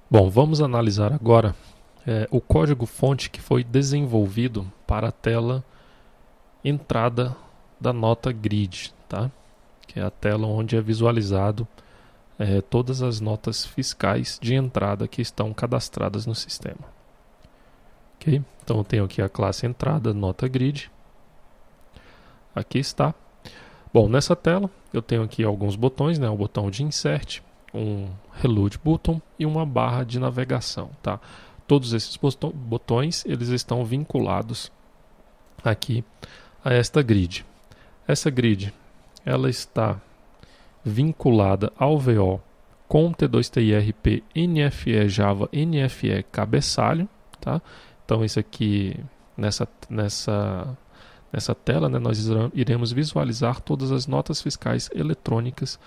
Bom, vamos analisar agora o código-fonte que foi desenvolvido para a tela entrada da nota grid, tá? Que é a tela onde é visualizado todas as notas fiscais de entrada que estão cadastradas no sistema. Ok? Então eu tenho aqui a classe entrada nota grid. Aqui está. Bom, nessa tela eu tenho aqui alguns botões, né? O botão de insert, um reload button e uma barra de navegação, tá? Todos esses botões eles estão vinculados aqui a esta grid. Essa grid ela está vinculada ao VO com T2TIRP NFE Java NFE cabeçalho, tá? Então isso aqui nessa tela, né, nós iremos visualizar todas as notas fiscais eletrônicas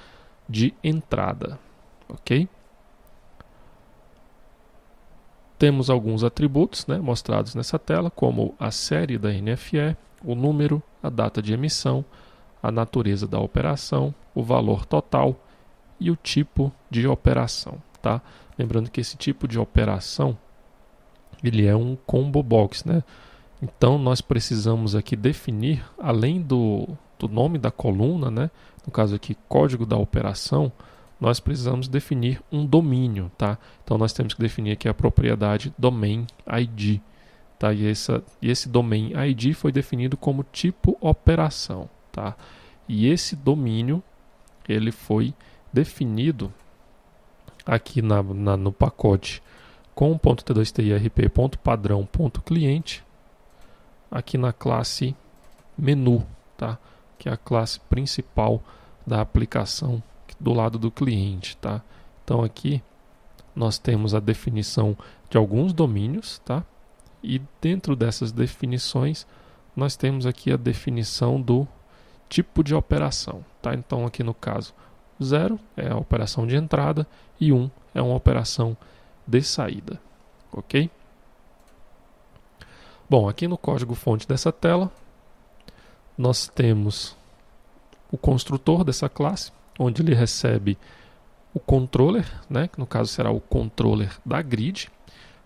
de entrada, ok? Temos alguns atributos, né, mostrados nessa tela, como a série da NFE, o número, a data de emissão, a natureza da operação, o valor total e o tipo de operação, tá? Lembrando que esse tipo de operação ele é um combo box, né? Então nós precisamos aqui definir, além do nome da coluna, né? No caso aqui código da operação, nós precisamos definir um domínio, tá? Então nós temos que definir aqui a propriedade domain ID, tá? E esse domain ID foi definido como tipo operação, tá? E esse domínio ele foi definido aqui no pacote com .t2tirp.padrão.cliente aqui na classe menu, tá? Que é a classe principal da aplicação do lado do cliente, tá? Então aqui nós temos a definição de alguns domínios, tá? E dentro dessas definições nós temos aqui a definição do tipo de operação, tá? Então aqui no caso 0 é a operação de entrada e 1 é uma operação de saída, ok? Bom, aqui no código-fonte dessa tela, nós temos o construtor dessa classe, onde ele recebe o controller, né, que no caso será o controller da grid,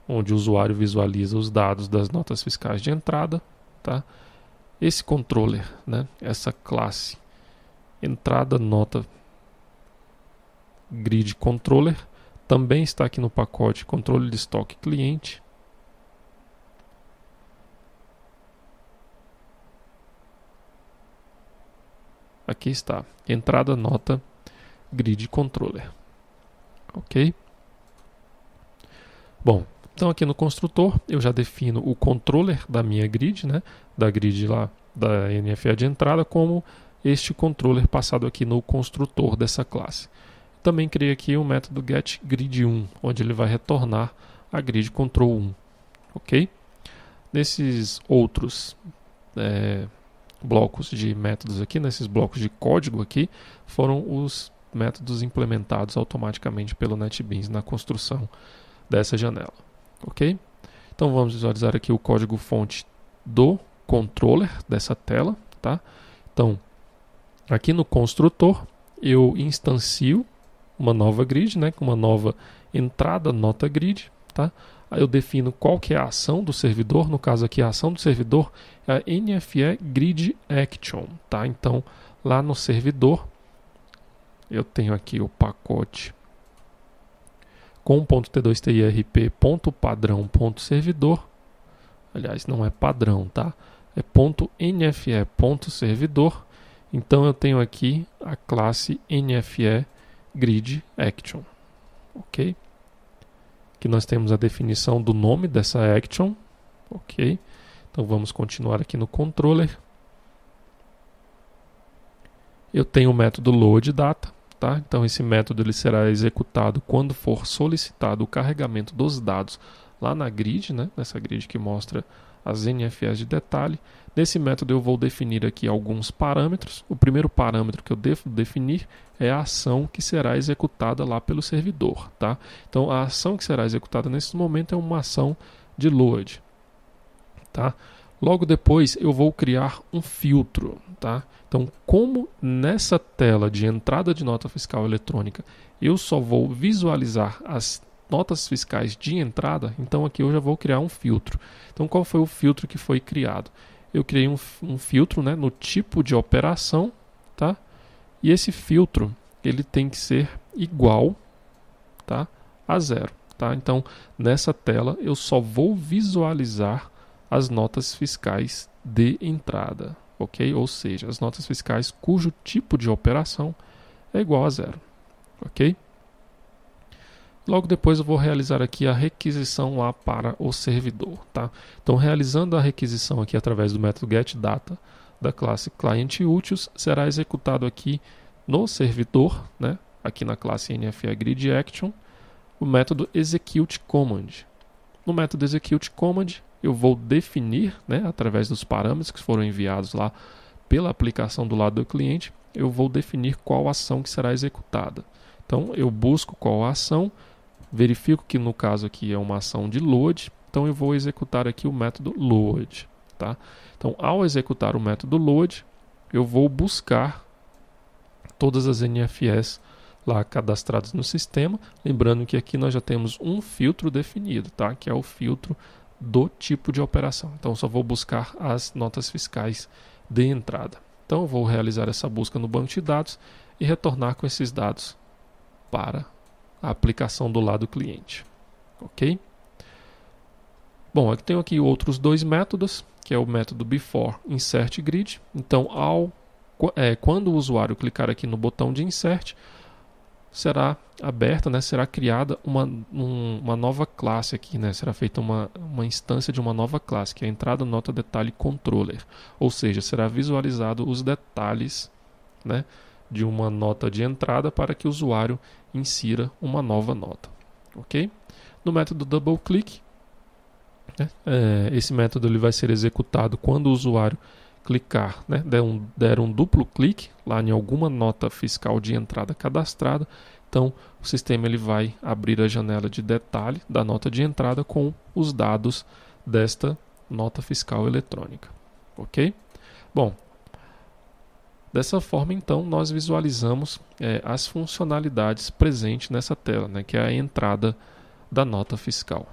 onde o usuário visualiza os dados das notas fiscais de entrada, tá? Esse controller, né, essa classe entrada nota grid controller, também está aqui no pacote controle de estoque cliente. Aqui está, entrada nota grid controller, ok? Bom, então aqui no construtor eu já defino o controller da minha grid, né? Da grid lá da NFE de entrada como este controller passado aqui no construtor dessa classe. Também criei aqui o método getGrid1, onde ele vai retornar a grid control 1, ok? Nesses outros blocos de métodos aqui, nesses blocos de código aqui, foram os métodos implementados automaticamente pelo NetBeans na construção dessa janela, ok? Então vamos visualizar aqui o código-fonte do controller dessa tela, tá? Então, aqui no construtor, eu instancio uma nova grid, né, com uma nova entrada nota grid, tá? Aí eu defino qual que é a ação do servidor, no caso aqui a ação do servidor é a NFE Grid Action, tá? Então, lá no servidor, eu tenho aqui o pacote com .t2tirp.padrão.servidor, aliás, não é padrão, tá? É .nfe.servidor, então eu tenho aqui a classe NFE Grid Action, ok? Aqui nós temos a definição do nome dessa action, ok? Então vamos continuar aqui no controller. Eu tenho o método loadData, tá? Então esse método ele será executado quando for solicitado o carregamento dos dados lá na grid, né? Nessa grid que mostra as NFEs de detalhe. Nesse método eu vou definir aqui alguns parâmetros. O primeiro parâmetro que eu devo definir é a ação que será executada lá pelo servidor, tá? Então a ação que será executada nesse momento é uma ação de load, tá? Logo depois eu vou criar um filtro, tá? Então, como nessa tela de entrada de nota fiscal eletrônica eu só vou visualizar as notas fiscais de entrada, então aqui eu já vou criar um filtro. Então qual foi o filtro que foi criado? Eu criei um filtro, né, no tipo de operação, tá? E esse filtro ele tem que ser igual, tá, a 0. Tá? Então nessa tela eu só vou visualizar as notas fiscais de entrada, ok? Ou seja, as notas fiscais cujo tipo de operação é igual a 0, ok? Logo depois eu vou realizar aqui a requisição lá para o servidor, tá? Então, realizando a requisição aqui através do método getData da classe clientUtils, será executado aqui no servidor, né? Aqui na classe NFEGridAction, o método executeCommand. No método executeCommand, eu vou definir, né, através dos parâmetros que foram enviados lá pela aplicação do lado do cliente, eu vou definir qual ação que será executada. Então, eu busco qual a ação, verifico que no caso aqui é uma ação de load, então eu vou executar aqui o método load. Tá? Então, ao executar o método load, eu vou buscar todas as NFS lá cadastradas no sistema, lembrando que aqui nós já temos um filtro definido, tá? Que é o filtro do tipo de operação. Então, só vou buscar as notas fiscais de entrada. Então, eu vou realizar essa busca no banco de dados e retornar com esses dados para a aplicação do lado cliente, ok? Bom, eu tenho aqui outros dois métodos, que é o método beforeInsertGrid. Então, quando o usuário clicar aqui no botão de insert, será aberta, né, será criada uma nova classe aqui, né, será feita uma instância de uma nova classe, que é a entrada nota detalhe controller, ou seja, será visualizado os detalhes, né, de uma nota de entrada para que o usuário insira uma nova nota, ok? No método doubleClick, né, esse método ele vai ser executado quando o usuário clicar, né, der um duplo clique lá em alguma nota fiscal de entrada cadastrada, então o sistema ele vai abrir a janela de detalhe da nota de entrada com os dados desta nota fiscal eletrônica, ok? Bom, dessa forma então nós visualizamos as funcionalidades presentes nessa tela, né, que é a entrada da nota fiscal.